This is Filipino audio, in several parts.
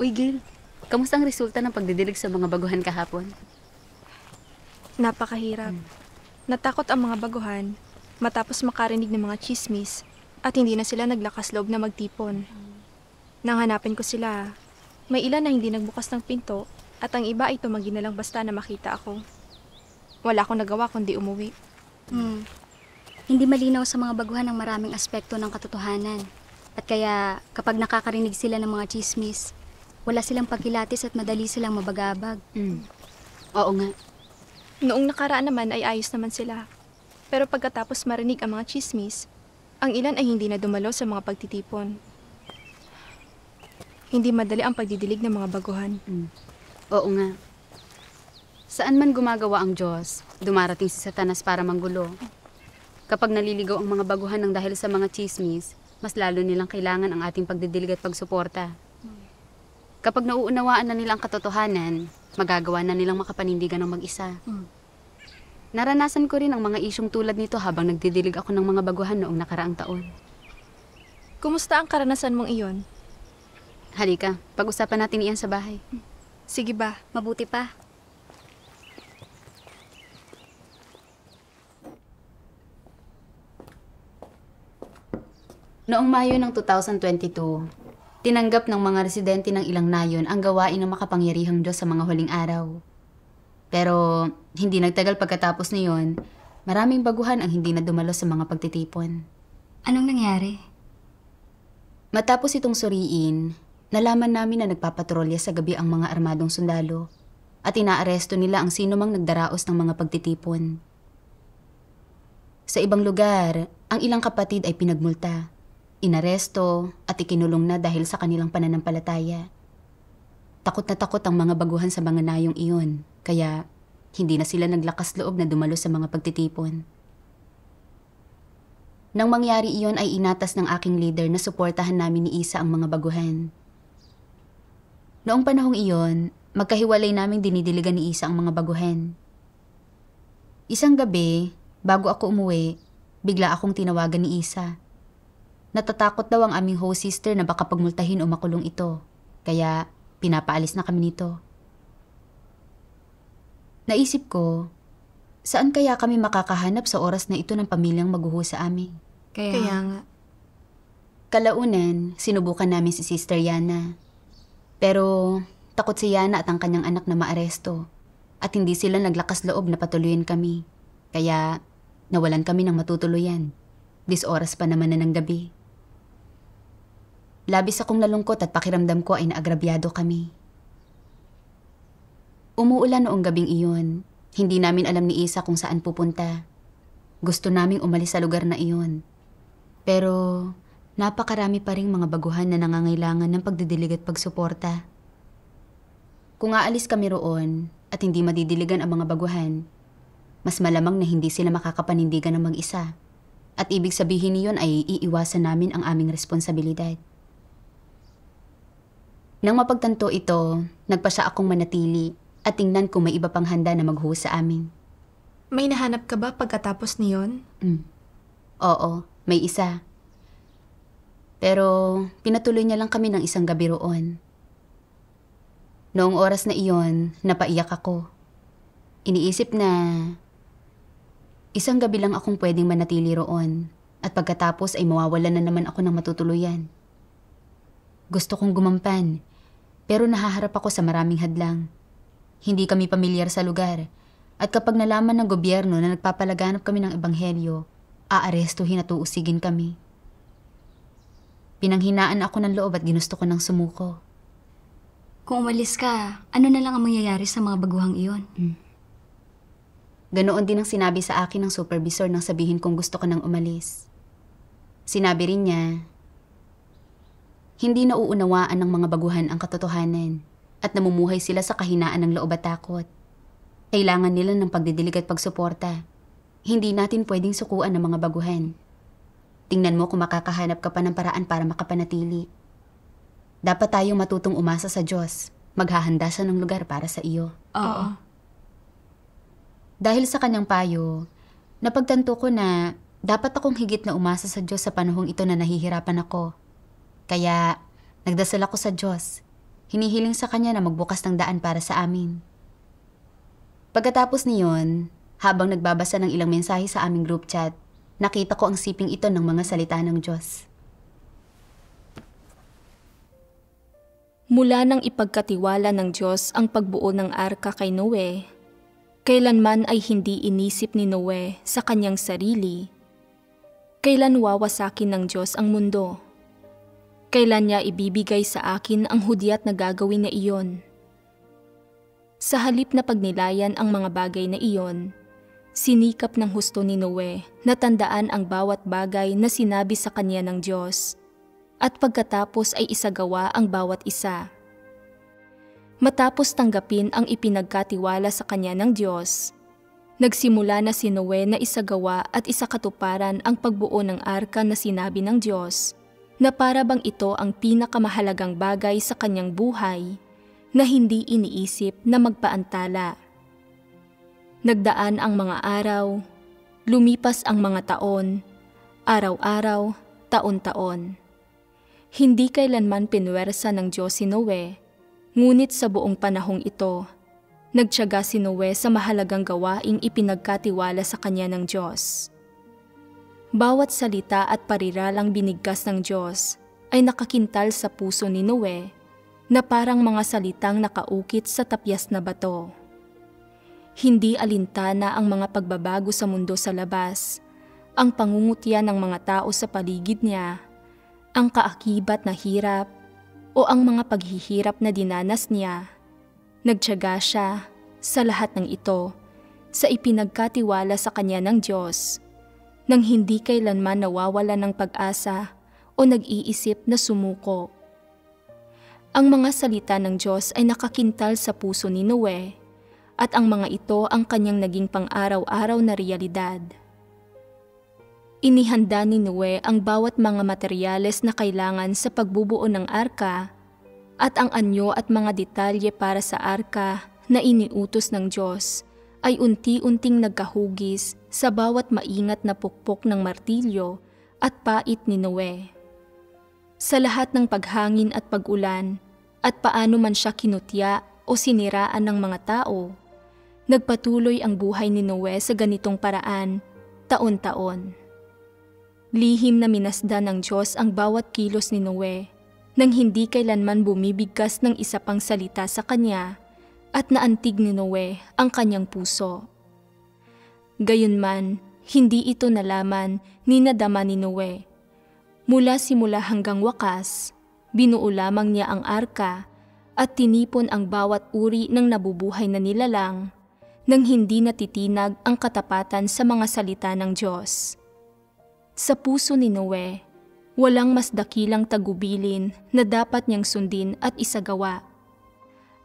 Uy, Gil. Kamusta ang resulta ng pagdidilig sa mga baguhan kahapon? Napakahirap. Natakot ang mga baguhan matapos makarinig ng mga chismis at hindi na sila naglakas loob na magtipon. Nang hanapin ko sila, may ilan na hindi nagbukas ng pinto at ang iba ay tumanggi na lang basta na makita ako. Wala akong nagawa kundi umuwi. Hindi malinaw sa mga baguhan ang maraming aspekto ng katotohanan. At kaya kapag nakakarinig sila ng mga chismis, wala silang pagkilatis at madali silang mabagabag. Oo nga. Noong nakaraan naman ay ayos naman sila. Pero pagkatapos marinig ang mga chismis, ang ilan ay hindi na dumalo sa mga pagtitipon. Hindi madali ang pagdidilig ng mga baguhan. Oo nga. Saan man gumagawa ang Diyos, dumarating si Satanas para manggulo. Kapag naliligaw ang mga baguhan ng dahil sa mga chismis, mas lalo nilang kailangan ang ating pagdidilig at pagsuporta. Kapag nauunawaan na nila ang katotohanan, magagawa na nilang makapanindigan ng mag-isa. Naranasan ko rin ang mga isyong tulad nito habang nagdidilig ako ng mga baguhan noong nakaraang taon. Kumusta ang karanasan mong iyon? Halika, pag-usapan natin iyan sa bahay. Sige ba? Mabuti pa. Noong Mayo ng 2022, tinanggap ng mga residente ng ilang nayon ang gawain ng makapangyarihang Diyos sa mga huling araw. Pero hindi nagtagal pagkatapos niyon, maraming baguhan ang hindi na dumalo sa mga pagtitipon. Anong nangyari? Matapos itong suriin, nalaman namin na nagpapatrolya sa gabi ang mga armadong sundalo at inaaresto nila ang sino mang nagdaraos ng mga pagtitipon. Sa ibang lugar, ang ilang kapatid ay pinagmulta, inaresto at ikinulong na dahil sa kanilang pananampalataya. Takot na takot ang mga baguhan sa mga nayong iyon, kaya hindi na sila naglakas loob na dumalo sa mga pagtitipon. Nang mangyari iyon ay inatas ng aking leader na suportahan namin ni Isa ang mga baguhan. Noong panahong iyon, magkahiwalay naming dinidiligan ni Isa ang mga baguhan. Isang gabi, bago ako umuwi, bigla akong tinawagan ni Isa. Natatakot daw ang aming host sister na baka pagmultahin o makulong ito, kaya pinapaalis na kami nito. Naisip ko, saan kaya kami makakahanap sa oras na ito ng pamilyang maguho sa amin? Kaya nga. Kalaunan, sinubukan namin si Sister Yana. Pero takot si Yana at ang kanyang anak na maaresto at hindi sila naglakas loob na patuloyin kami. Kaya nawalan kami ng matutuluyan. Oras pa naman na ng gabi. Labis akong nalungkot at pakiramdam ko ay naagrabyado kami. Umuulan noong gabing iyon. Hindi namin alam ni Isa kung saan pupunta. Gusto naming umalis sa lugar na iyon. Pero napakarami pa ring mga baguhan na nangangailangan ng pagdidilig at pagsuporta. Kung aalis kami roon at hindi madidiligan ang mga baguhan, mas malamang na hindi sila makakapanindigan ng mag-isa. At ibig sabihin niyon ay iiwasan namin ang aming responsibilidad. Nang mapagtanto ito, nagpasya akong manatili at tingnan kung may iba pang handa na maghuho sa amin. May nahanap ka ba pagkatapos niyon? Oo, may isa. Pero pinatuloy niya lang kami ng isang gabi roon. Noong oras na iyon, napaiyak ako. Iniisip na isang gabi lang akong pwedeng manatili roon at pagkatapos ay mawawalan na naman ako ng matutuluyan. Gusto kong gumampan, pero nahaharap ako sa maraming hadlang. Hindi kami pamilyar sa lugar at kapag nalaman ng gobyerno na nagpapalaganap kami ng ebanghelyo, aarestuhin at uusigin kami. Pinanghinaan ako ng loob at ginusto ko ng sumuko. Kung umalis ka, ano na lang ang mangyayari sa mga baguhang iyon? Ganoon din ang sinabi sa akin ng supervisor nang sabihin kong gusto ko nang umalis. Sinabi rin niya, hindi nauunawaan ng mga baguhan ang katotohanan at namumuhay sila sa kahinaan ng loob at takot. Kailangan nila ng pagdidilig at pagsuporta. Hindi natin pwedeng sukuan ng mga baguhan. Tingnan mo kung makakahanap ka pa ng paraan para makapanatili. Dapat tayong matutong umasa sa Diyos. Maghahanda siya ng lugar para sa iyo. Oo. Dahil sa kanyang payo, napagtanto ko na dapat akong higit na umasa sa Diyos sa panahong ito na nahihirapan ako. Kaya nagdasal ako sa Diyos. hinihiling sa kanya na magbukas ng daan para sa amin. Pagkatapos niyon, habang nagbabasa ng ilang mensahe sa aming group chat, nakita ko ang siping ito ng mga salita ng Diyos. Mula nang ipagkatiwala ng Diyos ang pagbuo ng arka kay Noe, kailanman ay hindi inisip ni Noe sa kanyang sarili. Kailan wawasakin ng Diyos ang mundo? Kailan niya ibibigay sa akin ang hudyat na gagawin na iyon? Sa halip na pagnilayan ang mga bagay na iyon, sinikap ng husto ni Noe na tandaan ang bawat bagay na sinabi sa kanya ng Diyos, at pagkatapos ay isagawa ang bawat isa. Matapos tanggapin ang ipinagkatiwala sa kanya ng Diyos, nagsimula na si Noe na isagawa at isakatuparan ang pagbuo ng arka na sinabi ng Diyos, na para bang ito ang pinakamahalagang bagay sa kanyang buhay na hindi iniisip na magpaantala. Nagdaan ang mga araw, lumipas ang mga taon, araw-araw, taon-taon. Hindi kailanman pinwersa ng Diyos si Noe, ngunit sa buong panahong ito, nagtiyaga si Noe sa mahalagang gawaing ipinagkatiwala sa kanya ng Diyos. Bawat salita at pariralang binigkas ng Diyos ay nakakintal sa puso ni Noe na parang mga salitang nakaukit sa tapyas na bato. Hindi alintana ang mga pagbabago sa mundo sa labas, ang pangungutya ng mga tao sa paligid niya, ang kaakibat na hirap o ang mga paghihirap na dinanas niya. Nagtiyaga siya sa lahat ng ito sa ipinagkatiwala sa kanya ng Diyos, nang hindi kailanman nawawala ng pag-asa o nag-iisip na sumuko. Ang mga salita ng Diyos ay nakakintal sa puso ni Noe, at ang mga ito ang kanyang naging pang-araw-araw na realidad. Inihanda ni Noe ang bawat mga materyales na kailangan sa pagbubuo ng arka, at ang anyo at mga detalye para sa arka na iniutos ng Diyos ay unti-unting nagkahugis sa bawat maingat na pukpok ng martilyo at pait ni Noe. Sa lahat ng paghangin at pag-ulan, at paano man siya kinutya o siniraan ng mga tao, nagpatuloy ang buhay ni Noe sa ganitong paraan, taon-taon. Lihim na minasdan ng Diyos ang bawat kilos ni Noe, nang hindi kailanman bumibigkas ng isa pang salita sa kanya, at naantig ni Noe ang kanyang puso. Gayunman, hindi ito nalaman ni nadama ni Noe. Mula simula hanggang wakas, binuo lamang niya ang arka at tinipon ang bawat uri ng nabubuhay na nilalang nang hindi natitinag ang katapatan sa mga salita ng Diyos. Sa puso ni Noe, walang mas dakilang tagubilin na dapat niyang sundin at isagawa.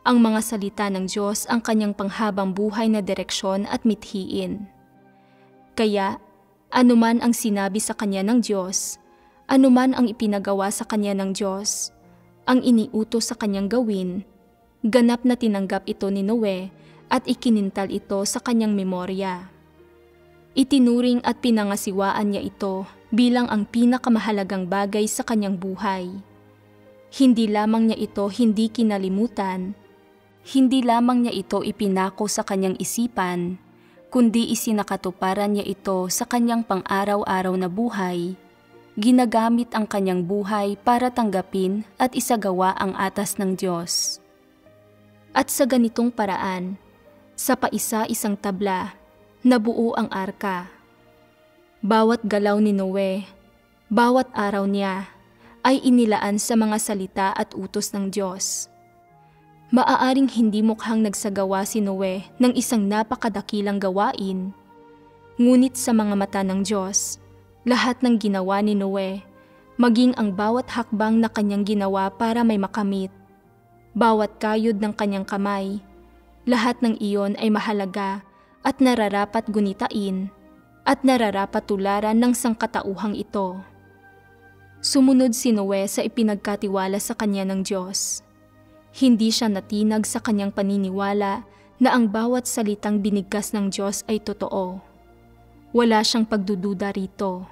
Ang mga salita ng Diyos ang kanyang panghabang buhay na direksyon at mithiin. Kaya, anuman ang sinabi sa kanya ng Diyos, anuman ang ipinagawa sa kanya ng Diyos, ang iniutos sa kanyang gawin, ganap na tinanggap ito ni Noe at ikinintal ito sa kanyang memorya. Itinuring at pinangasiwaan niya ito bilang ang pinakamahalagang bagay sa kanyang buhay. Hindi lamang niya ito hindi kinalimutan, hindi lamang niya ito ipinako sa kanyang isipan, kundi isinakatuparan niya ito sa kanyang pang-araw-araw na buhay. Ginagamit ang kanyang buhay para tanggapin at isagawa ang atas ng Diyos. At sa ganitong paraan, sa paisa-isang tabla, nabuo ang arka. Bawat galaw ni Noe, bawat araw niya, ay inilaan sa mga salita at utos ng Diyos. Maaaring hindi mukhang nagsagawa si Noe ng isang napakadakilang gawain, ngunit sa mga mata ng Diyos, lahat ng ginawa ni Noe, maging ang bawat hakbang na kanyang ginawa para may makamit, bawat kayod ng kanyang kamay, lahat ng iyon ay mahalaga at nararapat gunitain at nararapat tularan ng sangkatauhang ito. Sumunod si Noe sa ipinagkatiwala sa kanya ng Diyos. Hindi siya natinag sa kanyang paniniwala na ang bawat salitang binigkas ng Diyos ay totoo. Wala siyang pagdududa rito.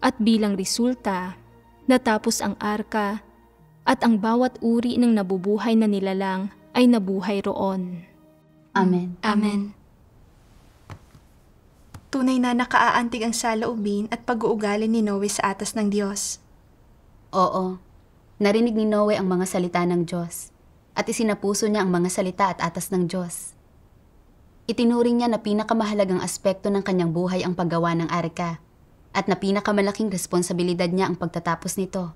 At bilang resulta, natapos ang arka at ang bawat uri ng nabubuhay na nilalang ay nabuhay roon. Amen. Amen. Tunay na nakaaantig ang saloobin at pag-uugali ni Noe sa atas ng Diyos. Oo, narinig ni Noe ang mga salita ng Diyos at isinapuso niya ang mga salita at atas ng Diyos. Itinuring niya na pinakamahalagang aspekto ng kanyang buhay ang paggawa ng arka at na pinakamalaking responsibilidad niya ang pagtatapos nito.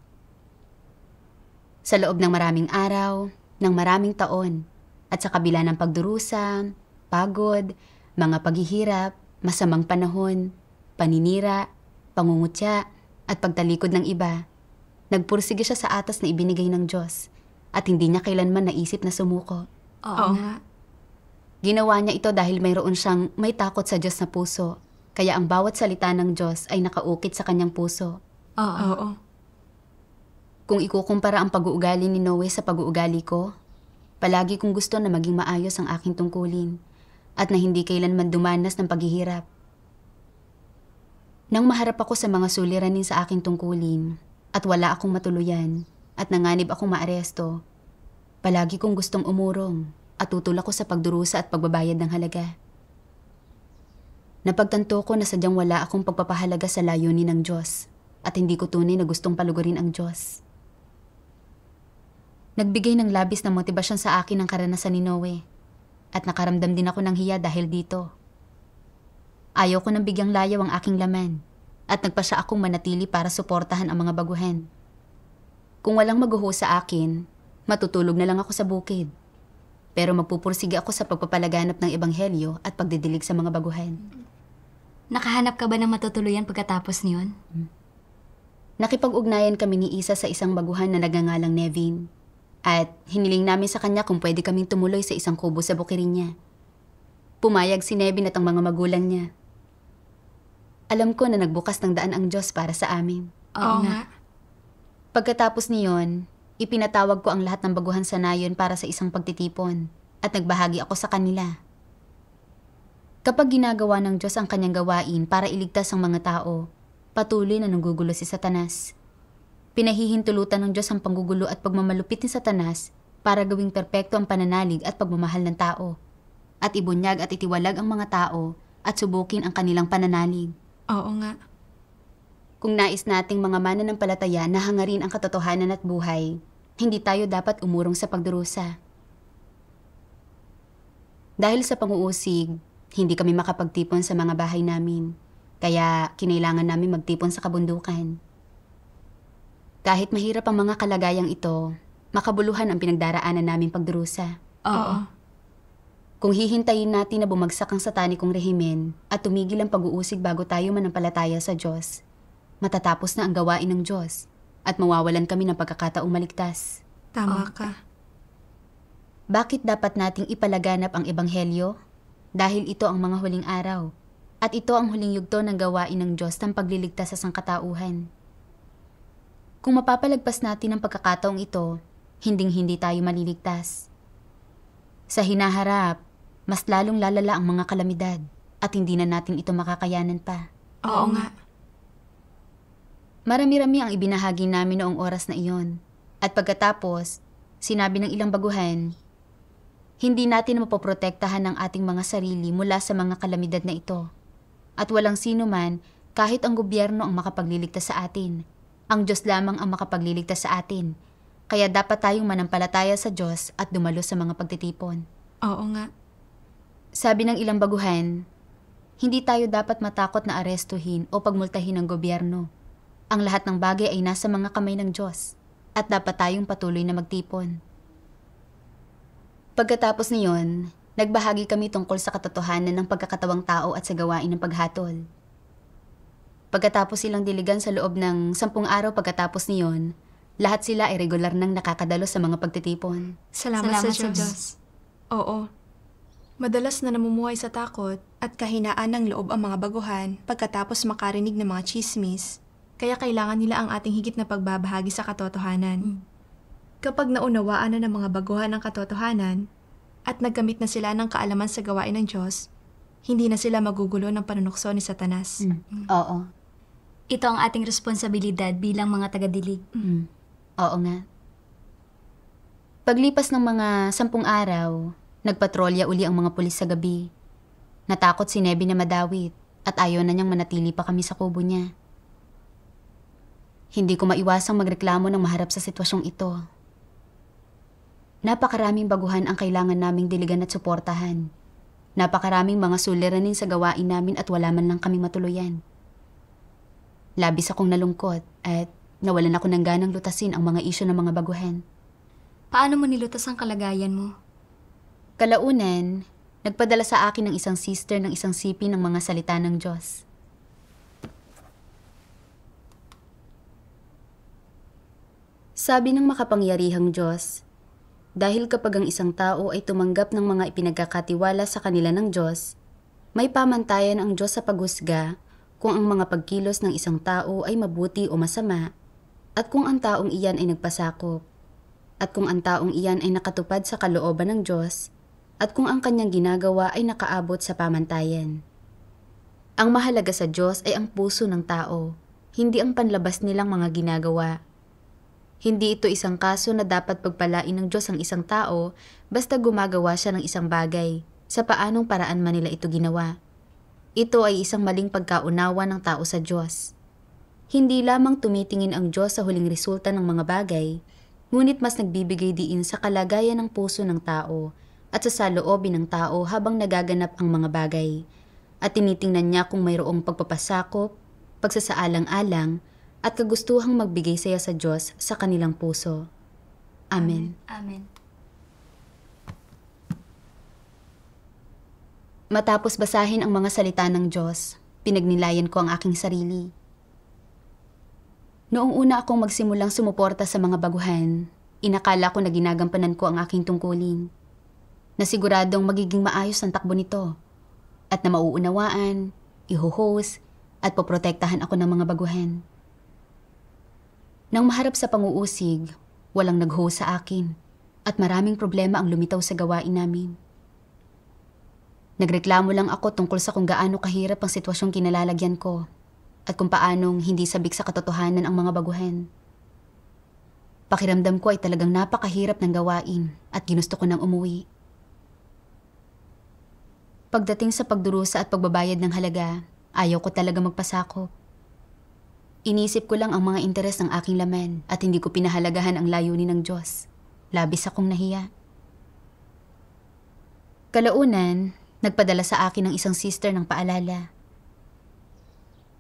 Sa loob ng maraming araw, ng maraming taon, at sa kabila ng pagdurusa, pagod, mga paghihirap, masamang panahon, paninira, pangungutya, at pagtalikod ng iba, nagpursige siya sa atas na ibinigay ng Diyos at hindi niya kailanman naisip na sumuko. Oo nga. Ginawa niya ito dahil mayroon siyang may takot sa Diyos na puso, kaya ang bawat salita ng Diyos ay nakaukit sa kanyang puso. Oo. Kung ikukumpara ang pag-uugali ni Noe sa pag-uugali ko, palagi kong gusto na maging maayos ang aking tungkulin at na hindi kailanman dumanas ng paghihirap. Nang maharap ako sa mga suliranin sa aking tungkulin at wala akong matuluyan at nanganib akong maaresto, palagi kong gustong umurong at tutol ako sa pagdurusa at pagbabayad ng halaga. Napagtanto ko na sadyang wala akong pagpapahalaga sa layunin ng Diyos at hindi ko tunay na gustong palugurin ang Diyos. Nagbigay ng labis na motibasyon sa akin ang karanasan ni Noe at nakaramdam din ako ng hiya dahil dito. Ayaw ko nang bigyang layaw ang aking laman at nagpasya akong manatili para suportahan ang mga baguhan. Kung walang maguho sa akin, matutulog na lang ako sa bukid. Pero magpupursige ako sa pagpapalaganap ng ebanghelyo at pagdidilig sa mga baguhan. Nakahanap ka ba ng matutuluyan pagkatapos niyon? Nakipag-ugnayan kami ni Isa sa isang baguhan na nagngangalang Nevin. At hiniling namin sa kanya kung pwede kaming tumuloy sa isang kubo sa bukirin niya. Pumayag si Nevin at ang mga magulang niya. Alam ko na nagbukas ng daan ang Diyos para sa amin. Oo nga. Pagkatapos niyon, ipinatawag ko ang lahat ng baguhan sa nayon para sa isang pagtitipon at nagbahagi ako sa kanila. Kapag ginagawa ng Diyos ang kanyang gawain para iligtas ang mga tao, patuloy na nanggugulo si Satanas. Pinahihintulutan ng Diyos ang panggugulo at pagmamalupit ni Satanas para gawing perpekto ang pananalig at pagmamahal ng tao, at ibunyag at itiwalag ang mga tao at subukin ang kanilang pananalig. Oo nga. Kung nais nating mga mananampalataya na hangarin ang katotohanan at buhay, hindi tayo dapat umurong sa pagdurusa. Dahil sa pang-uusig, hindi kami makapagtipon sa mga bahay namin, kaya kinailangan namin magtipon sa kabundukan. Kahit mahirap ang mga kalagayang ito, makabuluhan ang pinagdaraanan naming pagdurusa. Oo. Kung hihintayin natin na bumagsak ang satanikong rehimen at tumigil ang pag-uusig bago tayo manampalataya sa Diyos, matatapos na ang gawain ng Diyos at mawawalan kami ng pagkakataong maligtas. Tama ka. Bakit dapat nating ipalaganap ang ebanghelyo? Dahil ito ang mga huling araw at ito ang huling yugto ng gawain ng Diyos ng pagliligtas sa sangkatauhan. Kung mapapalagpas natin ang pagkakataong ito, hinding-hindi tayo maliligtas. Sa hinaharap, mas lalong lalala ang mga kalamidad at hindi na natin ito makakayanan pa. Oo nga. Marami-rami ang ibinahagi namin noong oras na iyon. At pagkatapos, sinabi ng ilang baguhan, hindi natin mapoprotektahan ang ating mga sarili mula sa mga kalamidad na ito. At walang sino man, kahit ang gobyerno ang makapagliligtas sa atin. Ang Diyos lamang ang makapagliligtas sa atin. Kaya dapat tayong manampalataya sa Diyos at dumalo sa mga pagtitipon. Oo nga. Sabi ng ilang baguhan, hindi tayo dapat matakot na arestuhin o pagmultahin ng gobyerno. Ang lahat ng bagay ay nasa mga kamay ng Diyos at dapat tayong patuloy na magtipon. Pagkatapos niyon, nagbahagi kami tungkol sa katotohanan ng pagkakatawang tao at sa gawain ng paghatol. Pagkatapos silang diligan sa loob ng 10 araw pagkatapos niyon, lahat sila ay regular nang nakakadalo sa mga pagtitipon. Salamat sa Diyos. Oo. Madalas na namumuhay sa takot at kahinaan ng loob ang mga baguhan pagkatapos makarinig ng mga chismis, kaya kailangan nila ang ating higit na pagbabahagi sa katotohanan. Kapag naunawaan na ng mga baguhan ang katotohanan at naggamit na sila ng kaalaman sa gawain ng Diyos, hindi na sila magugulo ng panunukso ni Satanas. Oo. Ito ang ating responsibilidad bilang mga tagadilig. Oo nga. Paglipas ng mga 10 araw, nagpatrolya uli ang mga pulis sa gabi. Natakot si Neby na madawit at ayaw na niyang manatili pa kami sa kubo niya. Hindi ko maiwasang magreklamo ng maharap sa sitwasyong ito. Napakaraming baguhan ang kailangan naming diligan at suportahan. Napakaraming mga suliranin sa gawain namin at wala man lang kaming matuluyan. Labis akong nalungkot at nawalan ako ng ganang lutasin ang mga isyu ng mga baguhan. Paano mo nilutas ang kalagayan mo? Kalaunan, nagpadala sa akin ng isang sister ng isang sipi ng mga salita ng Diyos. Sabi ng makapangyarihang Diyos, dahil kapag ang isang tao ay tumanggap ng mga ipinagkakatiwala sa kanila ng Diyos, may pamantayan ang Diyos sa paghusga kung ang mga pagkilos ng isang tao ay mabuti o masama, at kung ang taong iyan ay nagpasakop, at kung ang taong iyan ay nakatupad sa kalooban ng Diyos, at kung ang kanyang ginagawa ay nakaabot sa pamantayan. Ang mahalaga sa Diyos ay ang puso ng tao, hindi ang panlabas nilang mga ginagawa. Hindi ito isang kaso na dapat pagpalain ng Diyos ang isang tao basta gumagawa siya ng isang bagay, sa paanong paraan man nila ito ginawa. Ito ay isang maling pagkaunawa ng tao sa Diyos. Hindi lamang tumitingin ang Diyos sa huling resulta ng mga bagay, ngunit mas nagbibigay diin sa kalagayan ng puso ng tao at sa saloobin ng tao habang nagaganap ang mga bagay, at tinitingnan niya kung mayroong pagpapasakop, pagsasaalang-alang, at kagustuhang magbigay saya sa Diyos sa kanilang puso. Amen. Amen. Matapos basahin ang mga salita ng Diyos, pinagnilayan ko ang aking sarili. Noong una akong magsimulang sumuporta sa mga baguhan, inakala ko na ginagampanan ko ang aking tungkulin, na siguradong magiging maayos ang takbo nito, at na mauunawaan, iho-host, at poprotektahan ako ng mga baguhan. Nang maharap sa panguusig, walang nag-host sa akin, at maraming problema ang lumitaw sa gawain namin. Nagreklamo lang ako tungkol sa kung gaano kahirap ang sitwasyong kinalalagyan ko at kung paanong hindi sabik sa katotohanan ang mga baguhan. Pakiramdam ko ay talagang napakahirap ng gawain at ginusto ko nang umuwi. Pagdating sa pagdurusa at pagbabayad ng halaga, ayaw ko talaga magpasakop. Inisip ko lang ang mga interes ng aking laman at hindi ko pinahalagahan ang layunin ng Diyos. Labis akong nahiya. Kalaunan, nagpadala sa akin ng isang sister ng paalala.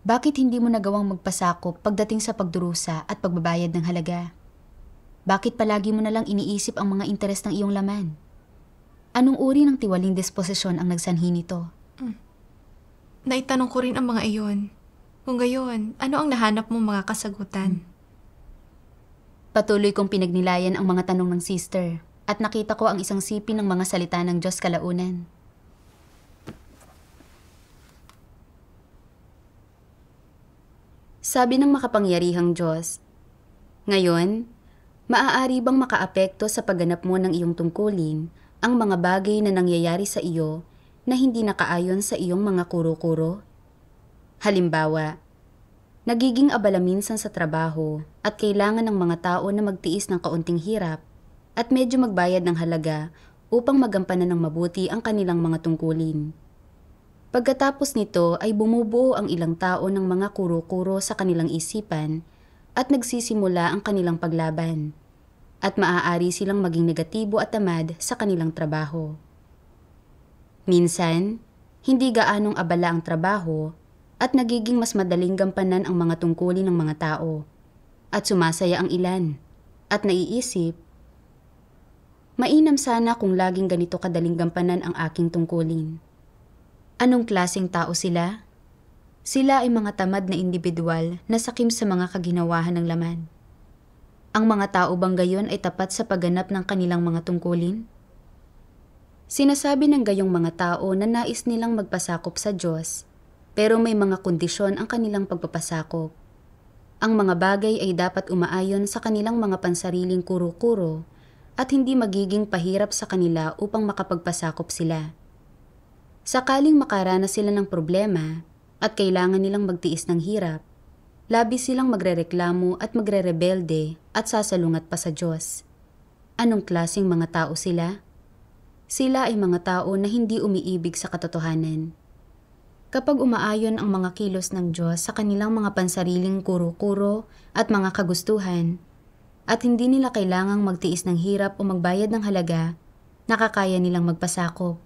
Bakit hindi mo nagawang magpasakop pagdating sa pagdurusa at pagbabayad ng halaga? Bakit palagi mo nalang iniisip ang mga interes ng iyong laman? Anong uri ng tiwaling disposisyon ang nagsanhi nito? Naitanong ko rin ang mga iyon. Kung gayon, ano ang nahanap mong mga kasagutan? Patuloy kong pinagnilayan ang mga tanong ng sister at nakita ko ang isang sipi ng mga salita ng Diyos kalaunan. Sabi ng makapangyarihang Diyos, ngayon, maaari bang makaapekto sa pagganap mo ng iyong tungkulin ang mga bagay na nangyayari sa iyo na hindi nakaayon sa iyong mga kuro-kuro? Halimbawa, nagiging abala minsan sa trabaho at kailangan ng mga tao na magtiis ng kaunting hirap at medyo magbayad ng halaga upang magampanan ng mabuti ang kanilang mga tungkulin. Pagkatapos nito ay bumubuo ang ilang tao ng mga kuro-kuro sa kanilang isipan at nagsisimula ang kanilang paglaban at maaari silang maging negatibo at tamad sa kanilang trabaho. Minsan, hindi gaanong abala ang trabaho at nagiging mas madaling gampanan ang mga tungkulin ng mga tao at sumasaya ang ilan at naiisip, mainam sana kung laging ganito kadaling gampanan ang aking tungkulin. Anong klaseng tao sila? Sila ay mga tamad na individual na sakim sa mga kaginawahan ng laman. Ang mga tao bang gayon ay tapat sa pagganap ng kanilang mga tungkulin? Sinasabi ng gayong mga tao na nais nilang magpasakop sa Diyos, pero may mga kondisyon ang kanilang pagpapasakop. Ang mga bagay ay dapat umaayon sa kanilang mga pansariling kuro-kuro at hindi magiging pahirap sa kanila upang makapagpasakop sila. Sakaling makaranas sila ng problema at kailangan nilang magtiis ng hirap, labis silang magrereklamo at magrerebelde at sasalungat pa sa Diyos. Anong klaseng mga tao sila? Sila ay mga tao na hindi umiibig sa katotohanan. Kapag umaayon ang mga kilos ng Diyos sa kanilang mga pansariling kuro-kuro at mga kagustuhan, at hindi nila kailangang magtiis ng hirap o magbayad ng halaga, nakakaya nilang magpasakop.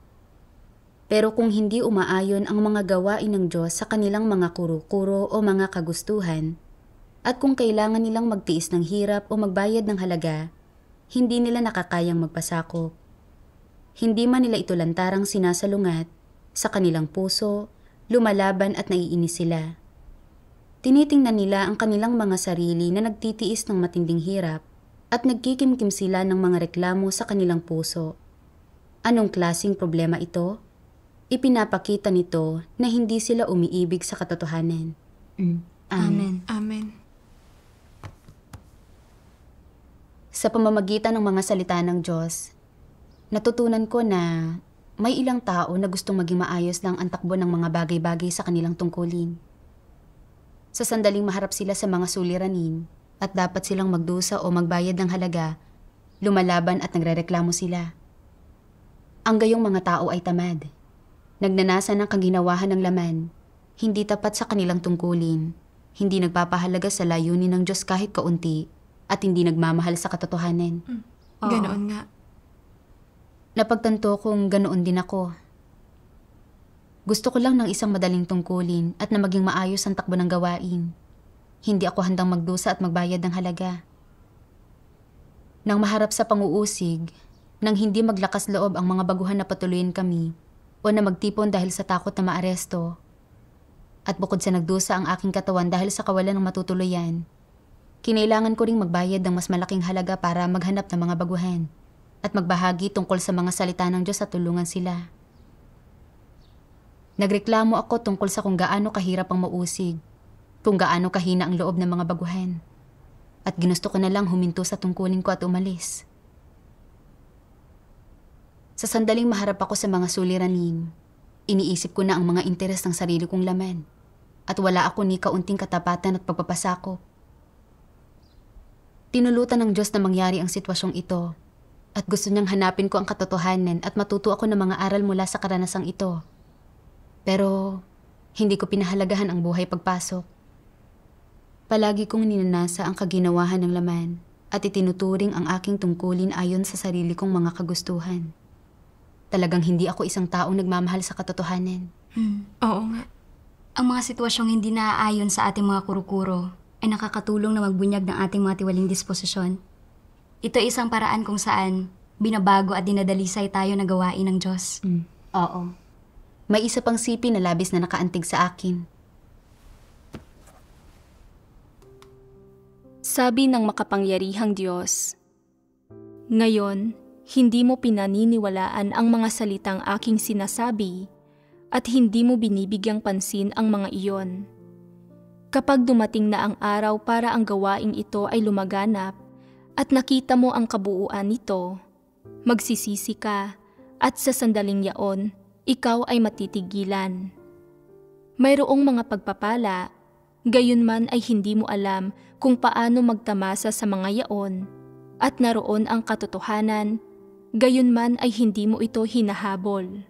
Pero kung hindi umaayon ang mga gawain ng Diyos sa kanilang mga kuro-kuro o mga kagustuhan, at kung kailangan nilang magtiis ng hirap o magbayad ng halaga, hindi nila nakakayang magpasakop. Hindi man nila ito lantarang sinasalungat, sa kanilang puso, lumalaban at naiinis sila. Tinitingnan nila ang kanilang mga sarili na nagtitiis ng matinding hirap at nagkikimkim sila ng mga reklamo sa kanilang puso. Anong klaseng problema ito? Ipinapakita nito na hindi sila umiibig sa katotohanan. Amen. Amen. Sa pamamagitan ng mga salita ng Diyos, natutunan ko na may ilang tao na gustong maging maayos lang ang takbo ng mga bagay-bagay sa kanilang tungkulin. Sa sandaling maharap sila sa mga suliranin at dapat silang magdusa o magbayad ng halaga, lumalaban at nagrereklamo sila. Ang gayong mga tao ay tamad. Nagnanasa ng kaginawahan ng laman, hindi tapat sa kanilang tungkulin, hindi nagpapahalaga sa layunin ng Diyos kahit kaunti, at hindi nagmamahal sa katotohanan. Ganoon nga. Napagtanto kong ganoon din ako. Gusto ko lang ng isang madaling tungkulin at na maging maayos ang takbo ng gawain. Hindi ako handang magdusa at magbayad ng halaga. Nang maharap sa panguusig, nang hindi maglakas loob ang mga baguhan na patuloyin kami, o na magtipon dahil sa takot na maaresto, at bukod sa nagdusa ang aking katawan dahil sa kawalan ng matutuluyan, kinailangan ko ring magbayad ng mas malaking halaga para maghanap ng mga baguhan at magbahagi tungkol sa mga salita ng Diyos at tulungan sila. Nagreklamo ako tungkol sa kung gaano kahirap ang mausig, kung gaano kahina ang loob ng mga baguhan, at ginusto ko na lang huminto sa tungkulin ko at umalis. Sa sandaling maharap ako sa mga suliranin, iniisip ko na ang mga interes ng sarili kong laman, at wala ako ni kaunting katapatan at pagpapasakop. Tinulutan ng Diyos na mangyari ang sitwasyong ito, at gusto niyang hanapin ko ang katotohanan at matuto ako ng mga aral mula sa karanasang ito. Pero hindi ko pinahalagahan ang buhay pagpasok. Palagi kong ninanasa ang kaginawahan ng laman at itinuturing ang aking tungkulin ayon sa sarili kong mga kagustuhan. Talagang hindi ako isang taong nagmamahal sa katotohanan. Oo nga. Ang mga sitwasyong hindi naaayon sa ating mga kuro-kuro ay nakakatulong na magbunyag ng ating mga tiwaling disposisyon. Ito ay isang paraan kung saan binabago at dinadalisay tayo na gawain ng Diyos. Oo. May isa pang sipi na labis na nakaantig sa akin. Sabi ng makapangyarihang Diyos, "Ngayon, hindi mo pinaniniwalaan ang mga salitang aking sinasabi at hindi mo binibigyang pansin ang mga iyon. Kapag dumating na ang araw para ang gawaing ito ay lumaganap at nakita mo ang kabuuan nito, magsisisi ka at sa sandaling yaon, ikaw ay matitigilan. Mayroong mga pagpapala, gayunman ay hindi mo alam kung paano magtamasa sa mga yaon, at naroon ang katotohanan, gayunman ay hindi mo ito hinahabol.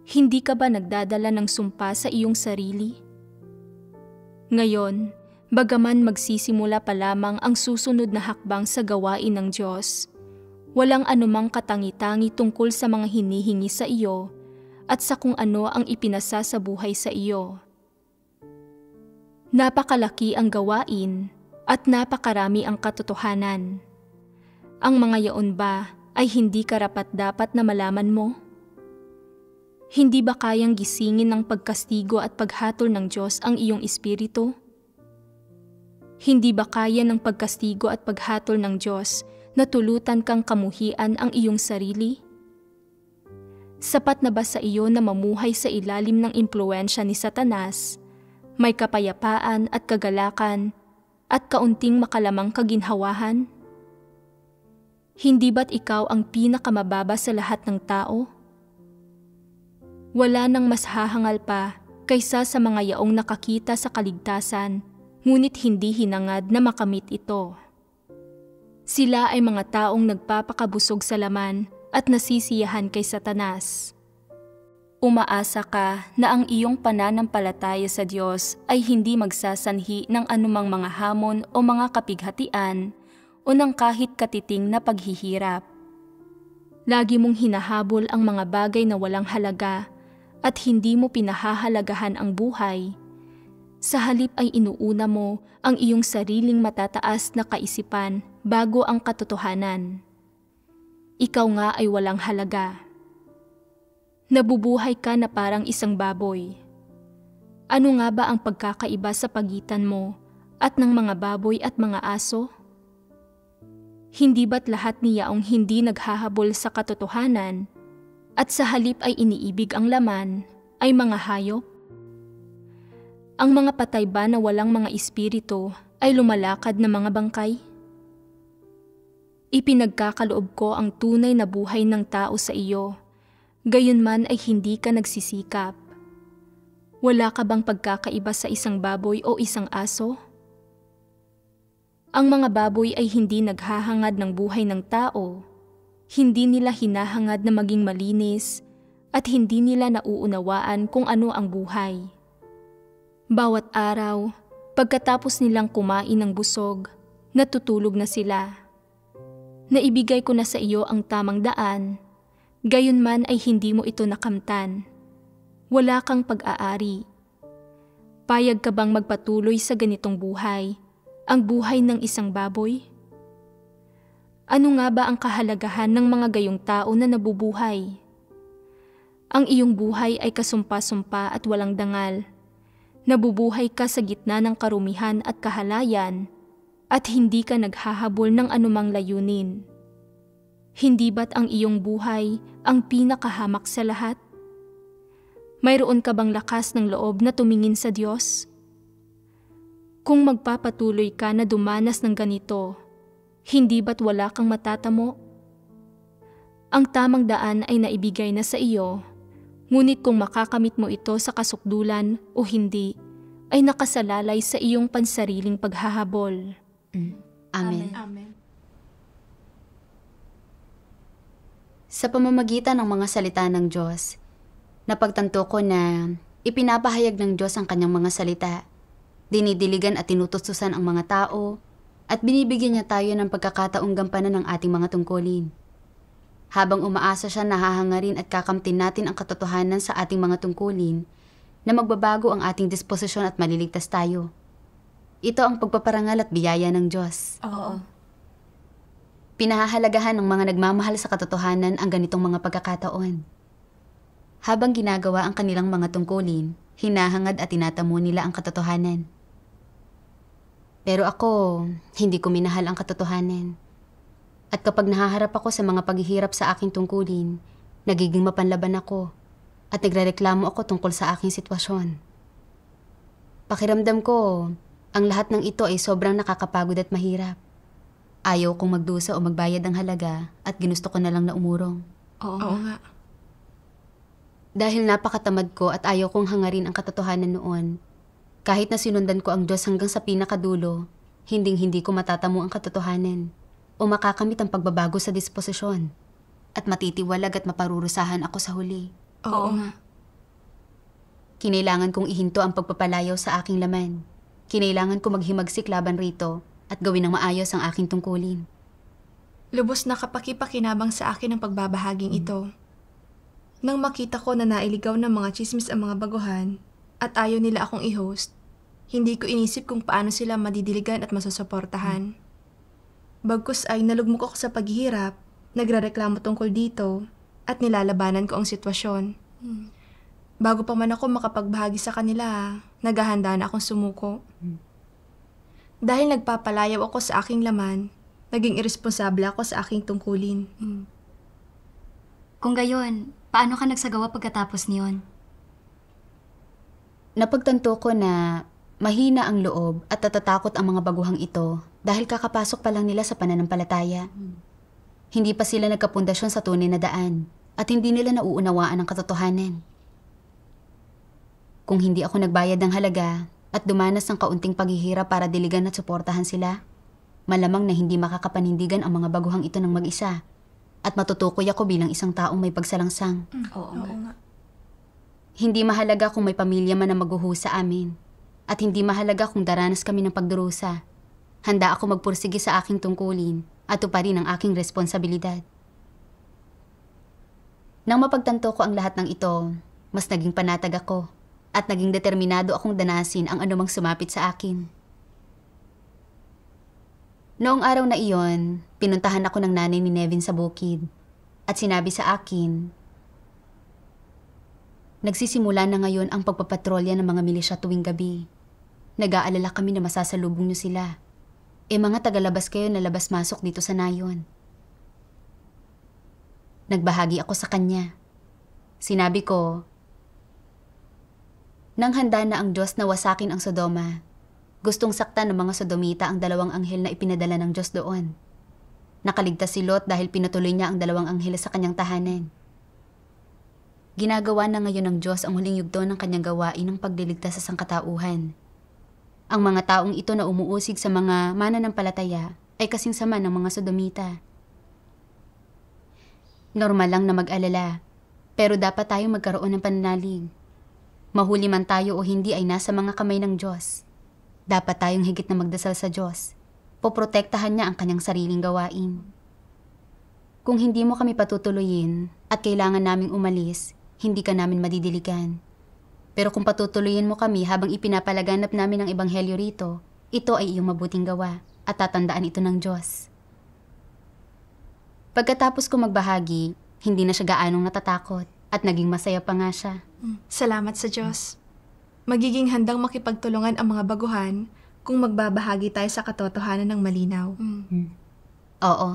Hindi ka ba nagdadala ng sumpa sa iyong sarili? Ngayon, bagaman magsisimula pa lamang ang susunod na hakbang sa gawain ng Diyos, walang anumang katangi-tangi tungkol sa mga hinihingi sa iyo at sa kung ano ang ipinasa sa buhay sa iyo. Napakalaki ang gawain at napakarami ang katotohanan. Ang mga yaon ba ay hindi karapat-dapat na malaman mo? Hindi ba kayang gisingin ng pagkastigo at paghatol ng Diyos ang iyong espiritu? Hindi ba kaya ng pagkastigo at paghatol ng Diyos na tulutan kang kamuhian ang iyong sarili? Sapat na ba sa iyo na mamuhay sa ilalim ng impluwensya ni Satanas, may kapayapaan at kagalakan, at kaunting makalamang kaginhawahan? Hindi ba't ikaw ang pinakamababa sa lahat ng tao? Wala nang mas hahangal pa kaysa sa mga yaong nakakita sa kaligtasan, ngunit hindi hinangad na makamit ito. Sila ay mga taong nagpapakabusog sa laman at nasisiyahan kay Satanas. Umaasa ka na ang iyong pananampalataya sa Diyos ay hindi magsasanhi ng anumang mga hamon o mga kapighatian o ng kahit katiting na paghihirap. Lagi mong hinahabol ang mga bagay na walang halaga at hindi mo pinahahalagahan ang buhay. Sa halip ay inuuna mo ang iyong sariling matataas na kaisipan bago ang katotohanan. Ikaw nga ay walang halaga. Nabubuhay ka na parang isang baboy. Ano nga ba ang pagkakaiba sa pagitan mo at ng mga baboy at mga aso? Hindi ba't lahat niyaong hindi naghahabol sa katotohanan at sa halip ay iniibig ang laman ay mga hayop? Ang mga patay ba na walang mga espiritu ay lumalakad na mga bangkay? Ipinagkakaloob ko ang tunay na buhay ng tao sa iyo. Gayunman ay hindi ka nagsisikap. Wala ka bang pagkakaiba sa isang baboy o isang aso? Ang mga baboy ay hindi naghahangad ng buhay ng tao. Hindi nila hinahangad na maging malinis at hindi nila nauunawaan kung ano ang buhay. Bawat araw, pagkatapos nilang kumain ng busog, natutulog na sila. Naibigay ko na sa iyo ang tamang daan. Gayunman ay hindi mo ito nakamtan. Wala kang pag-aari. Payag ka bang magpatuloy sa ganitong buhay, ang buhay ng isang baboy? Ano nga ba ang kahalagahan ng mga gayong tao na nabubuhay? Ang iyong buhay ay kasumpa-sumpa at walang dangal. Nabubuhay ka sa gitna ng karumihan at kahalayan at hindi ka naghahabol ng anumang layunin. Hindi ba't ang iyong buhay ang pinakahamak sa lahat? Mayroon ka bang lakas ng loob na tumingin sa Diyos? Kung magpapatuloy ka na dumanas ng ganito, hindi ba't wala kang matatamo? Ang tamang daan ay naibigay na sa iyo, ngunit kung makakamit mo ito sa kasukdulan o hindi, ay nakasalalay sa iyong pansariling paghahabol. Amen. Amen. Sa pamamagitan ng mga salita ng Diyos, napagtanto ko na ipinapahayag ng Diyos ang kanyang mga salita. Dinidiligan at tinutustusan ang mga tao at binibigyan niya tayo ng pagkakataong gampanan ng ating mga tungkulin. Habang umaasa siya na hahangarin at kakamtin natin ang katotohanan sa ating mga tungkulin, na magbabago ang ating disposisyon at maliligtas tayo. Ito ang pagpaparangal at biyaya ng Diyos. Oo. Pinahahalagahan ng mga nagmamahal sa katotohanan ang ganitong mga pagkakataon. Habang ginagawa ang kanilang mga tungkulin, hinahangad at tinatamo nila ang katotohanan. Pero ako, hindi ko minahal ang katotohanan. At kapag nahaharap ako sa mga paghihirap sa aking tungkulin, nagiging mapanlaban ako at nagrereklamo ako tungkol sa aking sitwasyon. Pakiramdam ko, ang lahat ng ito ay sobrang nakakapagod at mahirap. Ayaw kong magdusa o magbayad ng halaga at ginusto ko na lang na umurong. Oo nga. Dahil napakatamad ko at ayaw kong hangarin ang katotohanan noon, kahit na sinundan ko ang Diyos hanggang sa pinakadulo, hinding-hindi ko matatamo ang katotohanan o makakamit ang pagbabago sa disposisyon at matitiwalag at maparurusahan ako sa huli. Oo nga. Kinailangan kong ihinto ang pagpapalayaw sa aking laman. Kinailangan ko maghimagsik laban rito at gawin ng maayos ang aking tungkulin. Lubos na kapakipakinabang sa akin ang pagbabahaging ito. Nang makita ko na nailigaw ng mga chismis ang mga baguhan at ayaw nila akong i-host, hindi ko inisip kung paano sila madidiligan at masusuportahan. Bagkus ay nalugmok ako sa paghihirap, nagrereklamo tungkol dito at nilalabanan ko ang sitwasyon. Bago pa man ako makapagbahagi sa kanila, naghahanda na akong sumuko. Dahil nagpapalayaw ako sa aking laman, naging irresponsable ako sa aking tungkulin. Kung gayon, paano ka nagsagawa pagkatapos niyon? Napagtanto ko na mahina ang loob at natatakot ang mga baguhang ito dahil kakapasok pa lang nila sa pananampalataya. Hindi pa sila nagkapundasyon sa tunay na daan at hindi nila nauunawaan ang katotohanan. Kung hindi ako nagbayad ng halaga at dumanas ng kaunting paghihirap para diligan at suportahan sila, malamang na hindi makakapanindigan ang mga baguhang ito ng mag-isa at matutukoy ako bilang isang taong may pagsalangsang. Oo nga. Hindi mahalaga kung may pamilya man na maghuhu sa amin at hindi mahalaga kung daranas kami ng pagdurusa. Handa ako magpursige sa aking tungkulin at tuparin ang aking responsibilidad. Nang mapagtanto ko ang lahat ng ito, mas naging panatag ako at naging determinado akong danasin ang anumang sumapit sa akin. Noong araw na iyon, pinuntahan ako ng nanay ni Nevin sa bukid at sinabi sa akin, nagsisimula na ngayon ang pagpapatrolya ng mga milisya tuwing gabi. Nag-aalala kami na masasalubong niyo sila. Mga tagalabas kayo na labas-masok dito sa nayon. Nagbahagi ako sa kanya. Sinabi ko, nang handa na ang Diyos na wasakin ang Sodoma, gustong saktan ng mga Sodomita ang 2 anghel na ipinadala ng Diyos doon. Nakaligtas si Lot dahil pinatuloy niya ang 2 anghel sa kanyang tahanan. Ginagawa na ngayon ng Diyos ang huling yugto ng kanyang gawain ng pagliligtas sa sangkatauhan. Ang mga taong ito na umuusig sa mga mananampalataya ay kasing sama ng mga Sodomita. Normal lang na mag-alala, pero dapat tayong magkaroon ng pananalig. Mahuli man tayo o hindi ay nasa mga kamay ng Diyos. Dapat tayong higit na magdasal sa Diyos. Poprotektahan niya ang kanyang sariling gawain. Kung hindi mo kami patutuloyin at kailangan naming umalis, hindi ka namin madidiligan. Pero kung patutuloyin mo kami habang ipinapalaganap namin ang ebanghelyo rito, ito ay iyong mabuting gawa at tatandaan ito ng Diyos. Pagkatapos ko magbahagi, hindi na siya gaanong natatakot at naging masaya pa nga siya. Salamat sa Diyos. Magiging handang makipagtulungan ang mga baguhan kung magbabahagi tayo sa katotohanan ng malinaw. Oo.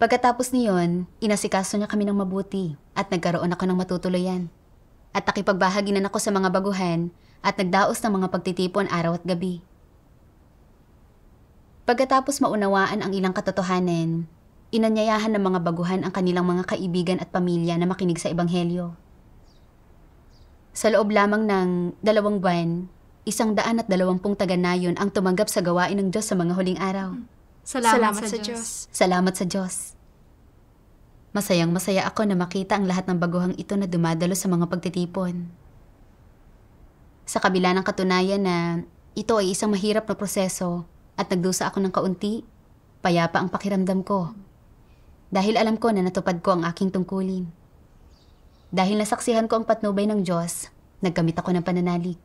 Pagkatapos niyon, inasikaso niya kami ng mabuti at nagkaroon ako ng matutuluyan. At nakipagbahagi na ako sa mga baguhan at nagdaos ng mga pagtitipon araw at gabi. Pagkatapos maunawaan ang ilang katotohanan, inanyayahan ng mga baguhan ang kanilang mga kaibigan at pamilya na makinig sa ebanghelyo. Sa loob lamang ng 2 buwan, 120 taga-nayon ang tumanggap sa gawain ng Diyos sa mga huling araw. Salamat sa Diyos. Salamat sa Diyos. Masayang-masaya ako na makita ang lahat ng baguhang ito na dumadalo sa mga pagtitipon. Sa kabila ng katunayan na ito ay isang mahirap na proseso at nagdusa ako ng kaunti, payapa ang pakiramdam ko. Dahil alam ko na natupad ko ang aking tungkulin. Dahil nasaksihan ko ang patnubay ng Diyos, nagkamit ako ng pananalig.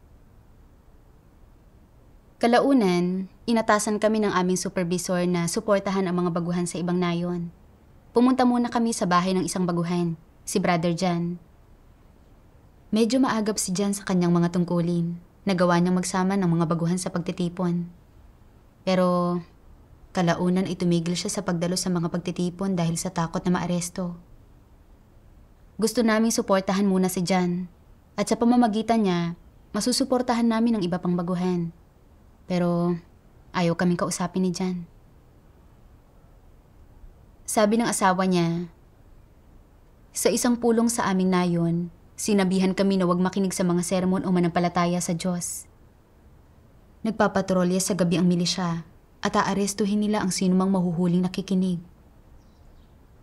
Kalaunan, inatasan kami ng aming supervisor na suportahan ang mga baguhan sa ibang nayon. Pumunta muna kami sa bahay ng isang baguhan, si Brother John. Medyo maagap si John sa kanyang mga tungkulin. Nagawa niyang magsama ng mga baguhan sa pagtitipon. Pero kalaunan ay tumigil siya sa pagdalo sa mga pagtitipon dahil sa takot na maaresto. Gusto naming suportahan muna si John at sa pamamagitan niya, masusuportahan namin ang iba pang baguhan. Pero ayaw kaming kausapin ni John. Sabi ng asawa niya, sa isang pulong sa aming nayon, sinabihan kami na huwag makinig sa mga sermon o manampalataya sa Diyos. Nagpapatrolya sa gabi ang milisya at aarestuhin nila ang sinumang mahuhuling nakikinig.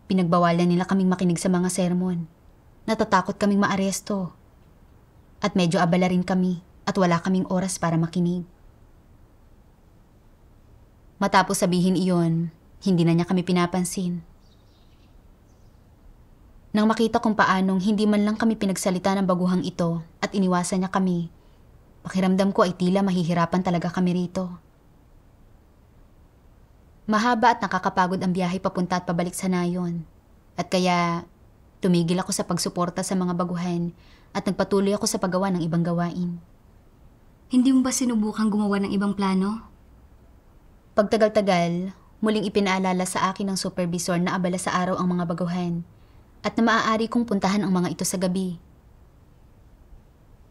Pinagbawalan nila kaming makinig sa mga sermon. Natatakot kaming maaresto. At medyo abala rin kami at wala kaming oras para makinig. Matapos sabihin iyon, hindi na niya kami pinapansin. Nang makita kung paanong hindi man lang kami pinagsalita ng baguhang ito at iniwasan niya kami, pakiramdam ko ay tila mahihirapan talaga kami rito. Mahaba at nakakapagod ang biyahe papunta at pabalik sa nayon. At kaya tumigil ako sa pagsuporta sa mga baguhan at nagpatuloy ako sa paggawa ng ibang gawain. Hindi mo ba sinubukang gumawa ng ibang plano? Pagtagal-tagal, muling ipinaalala sa akin ng supervisor na abala sa araw ang mga baguhan at na maaari kong puntahan ang mga ito sa gabi.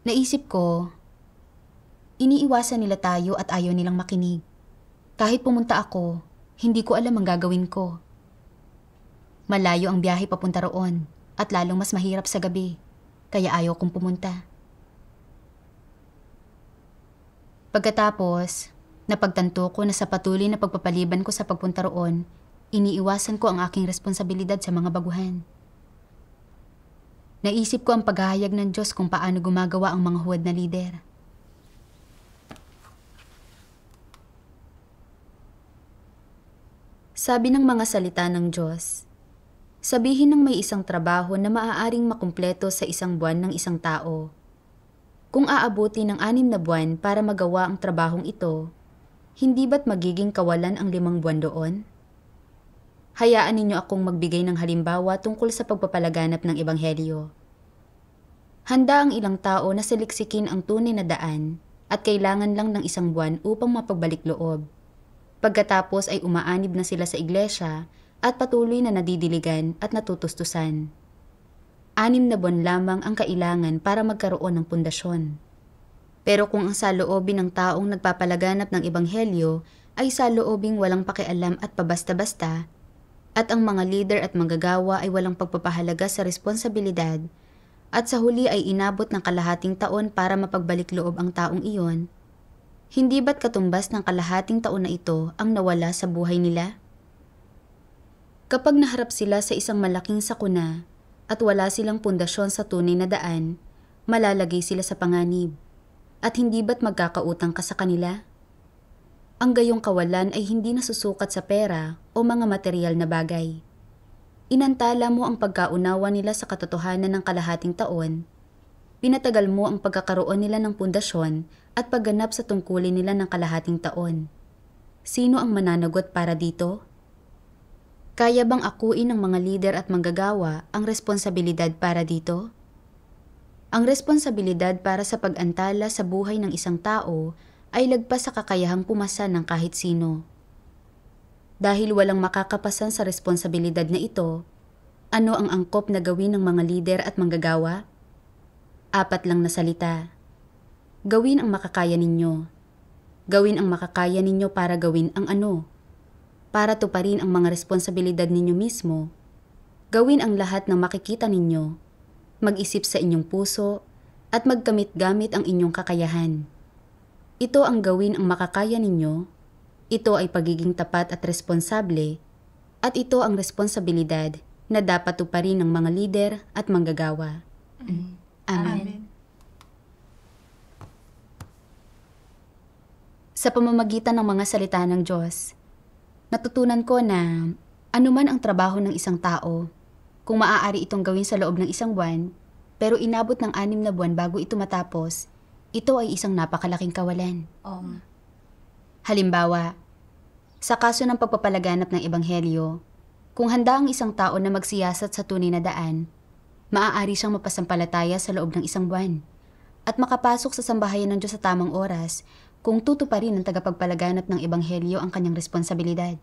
Naisip ko, iniiwasan nila tayo at ayaw nilang makinig. Kahit pumunta ako, hindi ko alam ang gagawin ko. Malayo ang biyahe papunta roon at lalong mas mahirap sa gabi, kaya ayaw kong pumunta. Pagkatapos, Napagtanto ko na sa patuloy na pagpapaliban ko sa pagpunta roon, iniiwasan ko ang aking responsibilidad sa mga baguhan. Naisip ko ang paghahayag ng Diyos kung paano gumagawa ang mga huwad na lider. Sabi ng mga salita ng Diyos, sabihin ng may isang trabaho na maaaring makumpleto sa isang buwan ng isang tao. Kung aabuti ng 6 na buwan para magawa ang trabahong ito, hindi ba't magiging kawalan ang 5 buwan doon? Hayaan ninyo akong magbigay ng halimbawa tungkol sa pagpapalaganap ng Ebanghelyo. Handa ang ilang tao na saliksikin ang tunay na daan at kailangan lang ng 1 buwan upang mapagbalik loob. Pagkatapos ay umaanib na sila sa iglesia at patuloy na nadidiligan at natutustusan. 6 na buwan lamang ang kailangan para magkaroon ng pundasyon. Pero kung ang saloobin ng taong nagpapalaganap ng Ebanghelyo ay saloobing walang pakialam at pabasta-basta, at ang mga leader at manggagawa ay walang pagpapahalaga sa responsibilidad, at sa huli ay inabot ng kalahating taon para mapagbalik loob ang taong iyon, hindi ba't katumbas ng kalahating taon na ito ang nawala sa buhay nila? Kapag naharap sila sa isang malaking sakuna at wala silang pundasyon sa tunay na daan, malalagay sila sa panganib. At hindi ba't magkakautang ka sa kanila? Ang gayong kawalan ay hindi nasusukat sa pera o mga material na bagay. Inantala mo ang pagkaunawa nila sa katotohanan ng kalahating taon. Pinatagal mo ang pagkakaroon nila ng pundasyon at pagganap sa tungkulin nila ng kalahating taon. Sino ang mananagot para dito? Kaya bang akuin ng mga lider at manggagawa ang responsibilidad para dito? Ang responsibilidad para sa pag-antala sa buhay ng isang tao ay lagpas sa kakayahang pumasa ng kahit sino. Dahil walang makakapasan sa responsibilidad na ito, ano ang angkop na gawin ng mga lider at manggagawa? 4 lang na salita. Gawin ang makakaya ninyo. Gawin ang makakaya ninyo para gawin ang ano. Para tuparin ang mga responsibilidad ninyo mismo. Gawin ang lahat ng makikita ninyo. Mag-isip sa inyong puso at magkamit-gamit ang inyong kakayahan. Ito ang gawin ang makakaya ninyo. Ito ay pagiging tapat at responsable. At ito ang responsibilidad na dapat tuparin ng mga lider at manggagawa. Amen. Sa pamamagitan ng mga salita ng Diyos, natutunan ko na anuman ang trabaho ng isang tao, kung maaari itong gawin sa loob ng 1 buwan, pero inabot ng 6 na buwan bago ito matapos, ito ay isang napakalaking kawalan. Halimbawa, sa kaso ng pagpapalaganap ng Ebanghelyo, kung handa ang isang tao na magsiyasat sa tunay na daan, maaari siyang mapasampalataya sa loob ng 1 buwan at makapasok sa sambahayan ng Diyos sa tamang oras kung tutuparin ng tagapagpalaganap ng Ebanghelyo ang kanyang responsibilidad.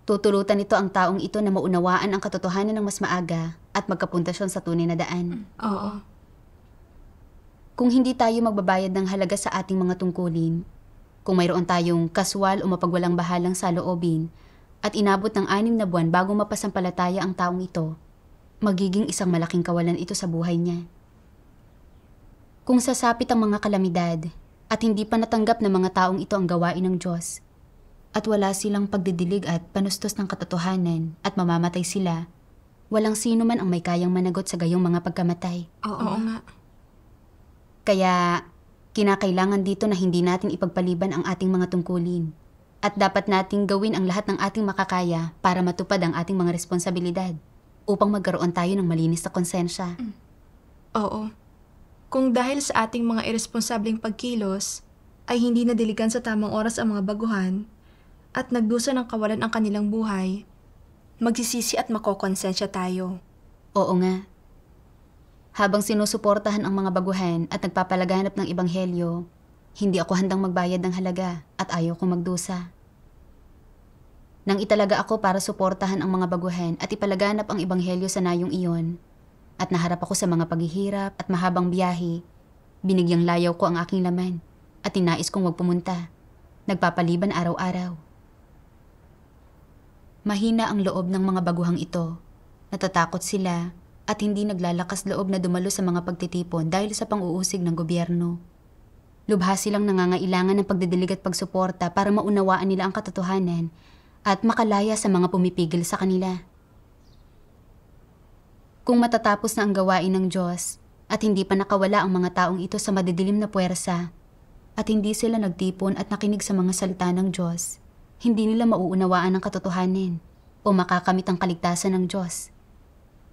Tutulutan nito ang taong ito na maunawaan ang katotohanan ng mas maaga at magkapuntasyon sa tunay na daan. Oo. Kung hindi tayo magbabayad ng halaga sa ating mga tungkulin, kung mayroon tayong kaswal o mapagwalang bahalang saloobin at inabot ng 6 na buwan bago mapasampalataya ang taong ito, magiging isang malaking kawalan ito sa buhay niya. Kung sasapit ang mga kalamidad at hindi pa natanggap ng mga taong ito ang gawain ng Diyos, at wala silang pagdidilig at panustos ng katotohanan at mamamatay sila, walang sino man ang may kayang managot sa gayong mga pagkamatay. Oo nga. Kaya, kinakailangan dito na hindi natin ipagpaliban ang ating mga tungkulin. At dapat nating gawin ang lahat ng ating makakaya para matupad ang ating mga responsibilidad upang magkaroon tayo ng malinis na konsensya. Oo. Kung dahil sa ating mga irresponsableng pagkilos, ay hindi nadiligan sa tamang oras ang mga baguhan, at nagdusa ng kawalan ang kanilang buhay, magsisisi at makokonsensya tayo. Oo nga. Habang sinusuportahan ang mga baguhan at nagpapalaganap ng Ebanghelyo, hindi ako handang magbayad ng halaga at ayaw kong magdusa. Nang italaga ako para suportahan ang mga baguhan at ipalaganap ang Ebanghelyo sa nayong iyon, at naharap ako sa mga paghihirap at mahabang biyahe, binigyang layaw ko ang aking laman at tinais kong wag pumunta. Nagpapaliban araw-araw. Mahina ang loob ng mga baguhang ito. Natatakot sila at hindi naglalakas loob na dumalo sa mga pagtitipon dahil sa pang-uusig ng gobyerno. Lubha silang nangangailangan ng pagdidilig at pagsuporta para maunawaan nila ang katotohanan at makalaya sa mga pumipigil sa kanila. Kung matatapos na ang gawain ng Diyos at hindi pa nakawala ang mga taong ito sa madidilim na puwersa at hindi sila nagtipon at nakinig sa mga salita ng Diyos, hindi nila mauunawaan ang katotohanan o makakamit ang kaligtasan ng Diyos.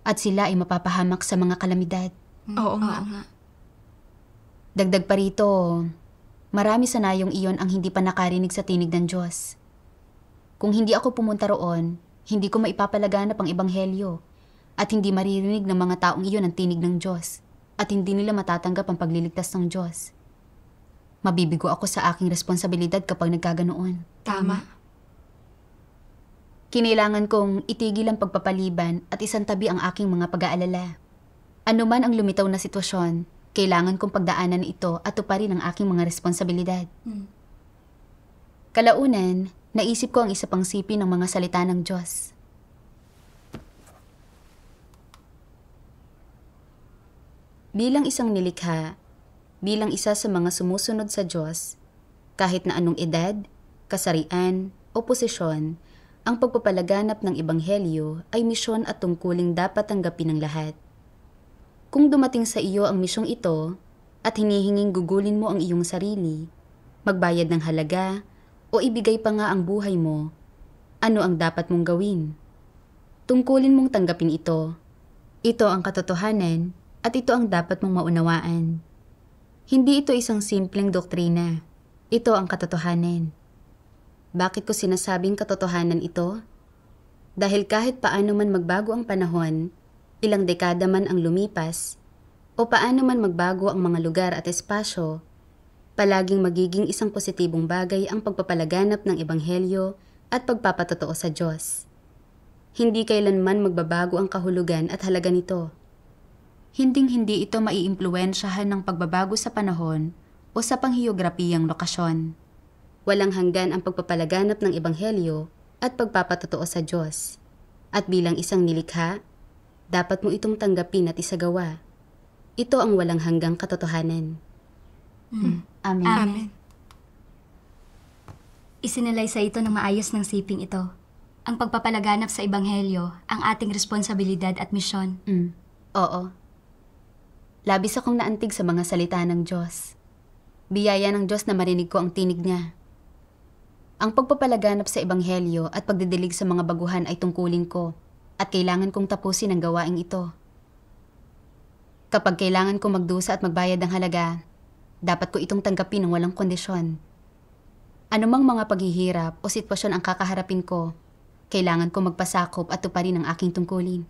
At sila ay mapapahamak sa mga kalamidad. Oo nga. Dagdag pa rito, marami sanayong iyon ang hindi pa nakarinig sa tinig ng Diyos. Kung hindi ako pumunta roon, hindi ko maipapalaganap ang ebanghelyo at hindi maririnig ng mga taong iyon ang tinig ng Diyos at hindi nila matatanggap ang pagliligtas ng Diyos. Mabibigo ako sa aking responsibilidad kapag nagkaganoon. Tama. Kinailangan kong itigil ang pagpapaliban at isantabi ang aking mga pag-aalala. Ano man ang lumitaw na sitwasyon, kailangan kong pagdaanan ito at tuparin ang aking mga responsibilidad. Kalaunan, naisip ko ang isa pang sipi ng mga salita ng Diyos. Bilang isang nilikha, bilang isa sa mga sumusunod sa Diyos, kahit na anong edad, kasarian o posisyon, ang pagpapalaganap ng ebanghelyo ay misyon at tungkuling dapat tanggapin ng lahat. Kung dumating sa iyo ang misyong ito at hinihinging gugulin mo ang iyong sarili, magbayad ng halaga o ibigay pa nga ang buhay mo, ano ang dapat mong gawin? Tungkulin mong tanggapin ito. Ito ang katotohanan at ito ang dapat mong maunawaan. Hindi ito isang simpleng doktrina. Ito ang katotohanan. Bakit ko sinasabing katotohanan ito? Dahil kahit paano man magbago ang panahon, ilang dekada man ang lumipas, o paano man magbago ang mga lugar at espasyo, palaging magiging isang positibong bagay ang pagpapalaganap ng ebanghelyo at pagpapatotoo sa Diyos. Hindi kailanman magbabago ang kahulugan at halaga nito. Hinding-hindi ito maiimpluwensyahan ng pagbabago sa panahon o sa panghiograpiyang lokasyon. Walang hanggan ang pagpapalaganap ng ebanghelyo at pagpapatotoo sa Diyos. At bilang isang nilikha, dapat mo itong tanggapin at isagawa. Ito ang walang hanggang katotohanan. Amen. Amen. Isinalay sa ito ng maayos ng siping ito. Ang pagpapalaganap sa ebanghelyo, ang ating responsibilidad at misyon. Oo. Labis akong naantig sa mga salita ng Diyos. Biyaya ng Diyos na marinig ko ang tinig niya. Ang pagpapalaganap sa ebanghelyo at pagdidilig sa mga baguhan ay tungkulin ko at kailangan kong tapusin ang gawaing ito. Kapag kailangan kong magdusa at magbayad ng halaga, dapat ko itong tanggapin ng walang kondisyon. Anumang mga paghihirap o sitwasyon ang kakaharapin ko, kailangan ko magpasakop at tuparin ang aking tungkulin.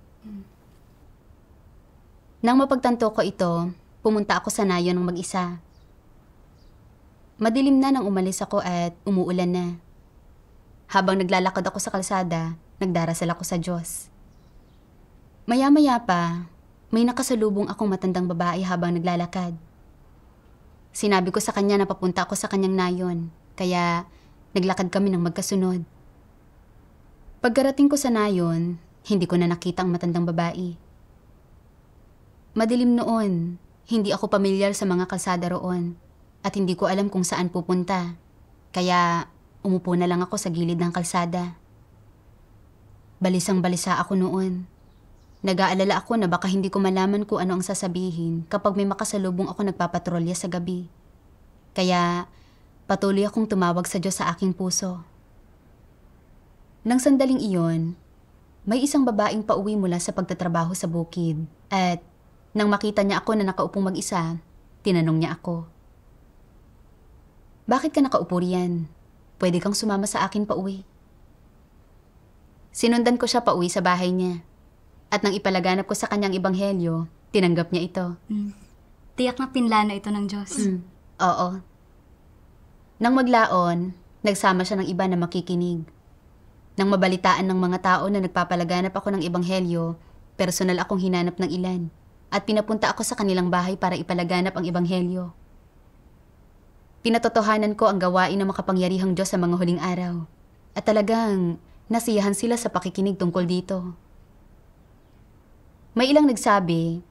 Nang mapagtanto ko ito, pumunta ako sa nayon ng mag-isa. Madilim na nang umalis ako at umuulan na. Habang naglalakad ako sa kalsada, nagdarasal ako sa Diyos. Maya-maya pa, may nakasalubong akong matandang babae habang naglalakad. Sinabi ko sa kanya na papunta ako sa kanyang nayon, kaya naglakad kami ng magkasunod. Pagkarating ko sa nayon, hindi ko na nakita ang matandang babae. Madilim noon, hindi ako pamilyar sa mga kalsada roon at hindi ko alam kung saan pupunta. Kaya umupo na lang ako sa gilid ng kalsada. Balisang-balisa ako noon. Nag-aalala ako na baka hindi ko malaman kung ano ang sasabihin kapag may makasalubong ako nagpapatrolya sa gabi. Kaya patuloy akong tumawag sa Diyos sa aking puso. Nang sandaling iyon, may isang babaeng pauwi mula sa pagtatrabaho sa bukid at nang makita niya ako na nakaupong mag-isa, tinanong niya ako. Bakit ka nakaupo riyan? Pwede kang sumama sa akin pauwi. Sinundan ko siya pauwi sa bahay niya. At nang ipalaganap ko sa kanyang ebanghelyo, tinanggap niya ito. Tiyak na pinlano ito ng Diyos. Oo. Nang maglaon, nagsama siya ng iba na makikinig. Nang mabalitaan ng mga tao na nagpapalaganap ako ng ebanghelyo, personal akong hinanap ng ilan at pinapunta ako sa kanilang bahay para ipalaganap ang ebanghelyo. Pinatotohanan ko ang gawain ng makapangyarihang Diyos sa mga huling araw at talagang nasiyahan sila sa pakikinig tungkol dito. May ilang nagsabi,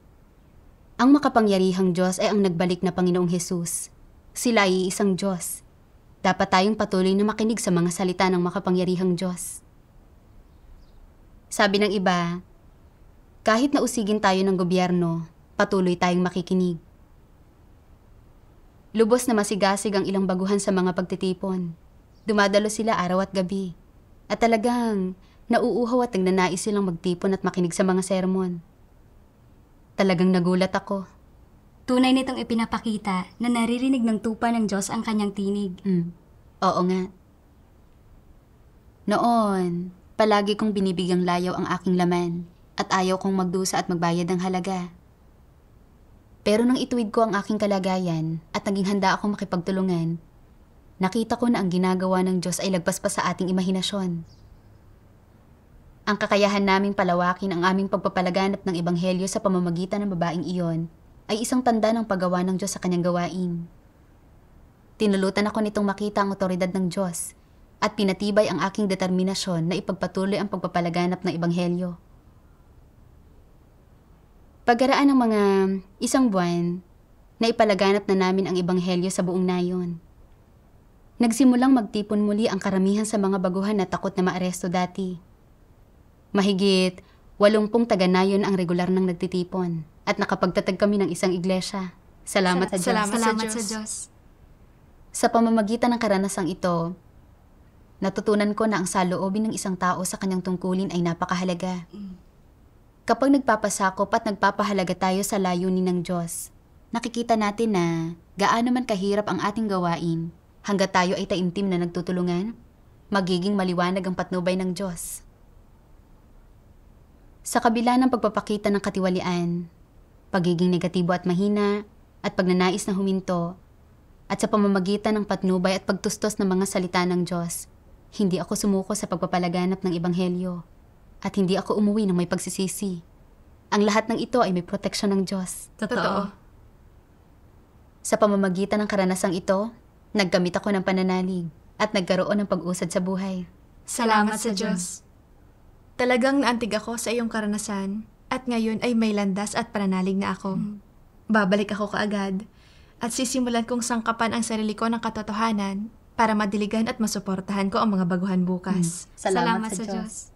ang makapangyarihang Diyos ay ang nagbalik na Panginoong Hesus. Sila ay isang Diyos. Dapat tayong patuloy na makinig sa mga salita ng makapangyarihang Diyos. Sabi ng iba, kahit na usigin tayo ng gobyerno, patuloy tayong makikinig. Lubos na masigasig ang ilang baguhan sa mga pagtitipon. Dumadalo sila araw at gabi. At talagang nauuhaw at nagnanais silang magtipon at makinig sa mga sermon. Talagang nagulat ako. Tunay nitong ipinapakita na naririnig ng tupa ng Diyos ang kanyang tinig. Oo nga. Noon, palagi kong binibigyang layaw ang aking laman at ayaw kong magdusa at magbayad ng halaga. Pero nang ituwid ko ang aking kalagayan at naging handa akong makipagtulungan, nakita ko na ang ginagawa ng Diyos ay lagpas pa sa ating imahinasyon. Ang kakayahan naming palawakin ang aming pagpapalaganap ng ebanghelyo sa pamamagitan ng babaeng iyon ay isang tanda ng paggawa ng Diyos sa kanyang gawain. Tinulutan ako nitong makita ang otoridad ng Diyos at pinatibay ang aking determinasyon na ipagpatuloy ang pagpapalaganap ng ebanghelyo. Pagkaraan ng mga 1 buwan, na ipalaganap na namin ang ebanghelyo sa buong nayon. Nagsimulang magtipon muli ang karamihan sa mga baguhan na takot na maaresto dati. Mahigit 80 taga-nayon ang regular nang nagtitipon at nakapagtatag kami ng isang iglesia. Salamat sa Diyos. Salamat sa Diyos. Sa pamamagitan ng karanasang ito, natutunan ko na ang saloobin ng isang tao sa kanyang tungkulin ay napakahalaga. Kapag nagpapasakop at nagpapahalaga tayo sa layunin ng Diyos, nakikita natin na gaano man kahirap ang ating gawain, hanggat tayo ay taimtim na nagtutulungan, magiging maliwanag ang patnubay ng Diyos. Sa kabila ng pagpapakita ng katiwalian, pagiging negatibo at mahina, at pagnanais na huminto, at sa pamamagitan ng patnubay at pagtustos ng mga salita ng Diyos, hindi ako sumuko sa pagpapalaganap ng ebanghelyo, at hindi ako umuwi ng may pagsisisi. Ang lahat ng ito ay may proteksyon ng Diyos. Totoo. Sa pamamagitan ng karanasang ito, nagkamit ako ng pananalig at nagkaroon ng pag-usad sa buhay. Salamat sa Diyos. Talagang naantig ako sa iyong karanasan at ngayon ay may landas at pananalig na ako. Babalik ako kaagad at sisimulan kong sangkapan ang sarili ko ng katotohanan para madiligan at masuportahan ko ang mga baguhan bukas. Salamat sa Diyos.